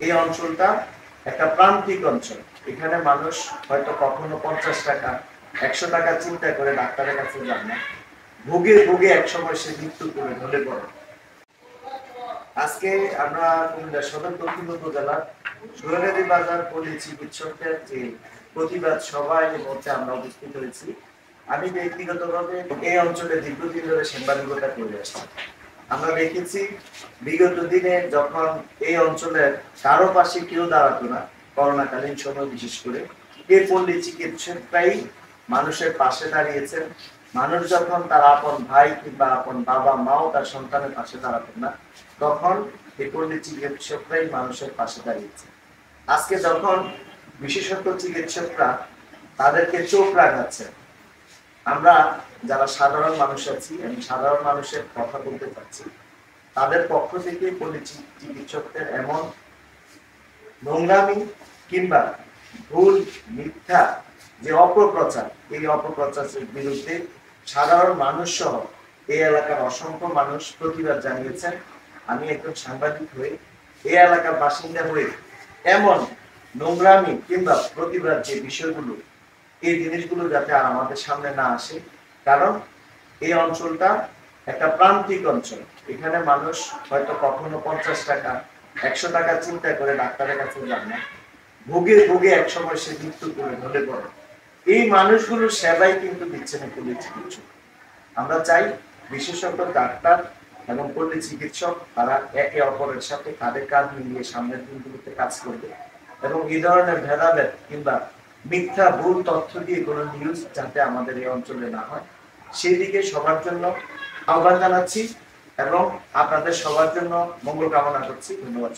এই অঞ্চলটা একটা প্রান্তিক অঞ্চল। এখানে মানুষ হয়তো কখনো 50 টাকা 100 টাকা চিন্তা করে ডাক্তারের কাছে যান না, ভুগে ভুগে একসময় সে মৃত্যু করে ঢলে পড়ে। আজকে আমরা কুমিল্লা সদর দক্ষিণ উপজেলার সোহেরাদি বাজার পল্লী চিকিৎসকের যে প্রতিবাদ সভায় মধ্যে আমরা উপস্থিত হয়েছি। আমি ব্যক্তিগতভাবে এই অঞ্চলে দীর্ঘদিন ধরে সাংবাদিকতা করে আসছি। আমরা দেখেছি বিগত দিনে যখন এই অঞ্চলের কারো পাশে কেউ দাঁড়াতো না, করোনাকালীন সময় বিশেষ করে, এই পল্লী চিকিৎসকরাই মানুষের পাশে দাঁড়িয়েছেন। মানুষ যখন তার আপন ভাই কিংবা আপন বাবা মাও তার সন্তানের পাশে দাঁড়াতেন না, তখন এই পল্লী চিকিৎসকরাই মানুষের পাশে দাঁড়িয়েছে। আজকে যখন বিশেষজ্ঞ চিকিৎসকরা তাদেরকে চোখ রাখাচ্ছে, আমরা যারা সাধারণ মানুষ আছি, আমি সাধারণ মানুষের কথা বলতে চাচ্ছি, তাদের পক্ষ থেকে পল্লী চিকিৎসকদের এমন নোংরামি কিংবা ভুল মিথ্যা যে অপপ্রচার, এই অপপ্রচারের বিরুদ্ধে সাধারণ মানুষ সহ এই এলাকার অসংখ্য মানুষ প্রতিবাদ জানিয়েছেন। আমি একজন সাংবাদিক হয়ে, এই এলাকার বাসিন্দা হয়ে এমন নোংরামি কিংবা প্রতিবাদ যে বিষয়গুলো, এই জিনিসগুলো যাতে আর আমাদের সামনে না আসে। কারণ এই অঞ্চলটা একটা প্রান্তিক অঞ্চল। এখানে মানুষ হয়তো কখনো 50 টাকা 100 টাকা চিন্তা করে ডাক্তারের কাছে যান না, ভুগে ভুগে একসময় সে মৃত্যু করে ঢলে পড়ে। এই মানুষগুলোর সেবাই কিন্তু দিচ্ছেন পল্লী চিকিৎসক। আমরা চাই বিশেষজ্ঞ ডাক্তার এবং পল্লী চিকিৎসক তারা একে অপরের সাথে কাঁধে কাঁধ মিলিয়ে সামনের দিনগুলোতে কাজ করবে এবং এই ধরনের ভেদাভেদ কিংবা মিথ্যা ভুল তথ্য দিয়ে কোনো নিউজ যাতে আমাদের এই অঞ্চলে না হয়, সেই দিকে সবার জন্য আহ্বান জানাচ্ছি এবং আপনাদের সবার জন্য মঙ্গল কামনা করছি। ধন্যবাদ।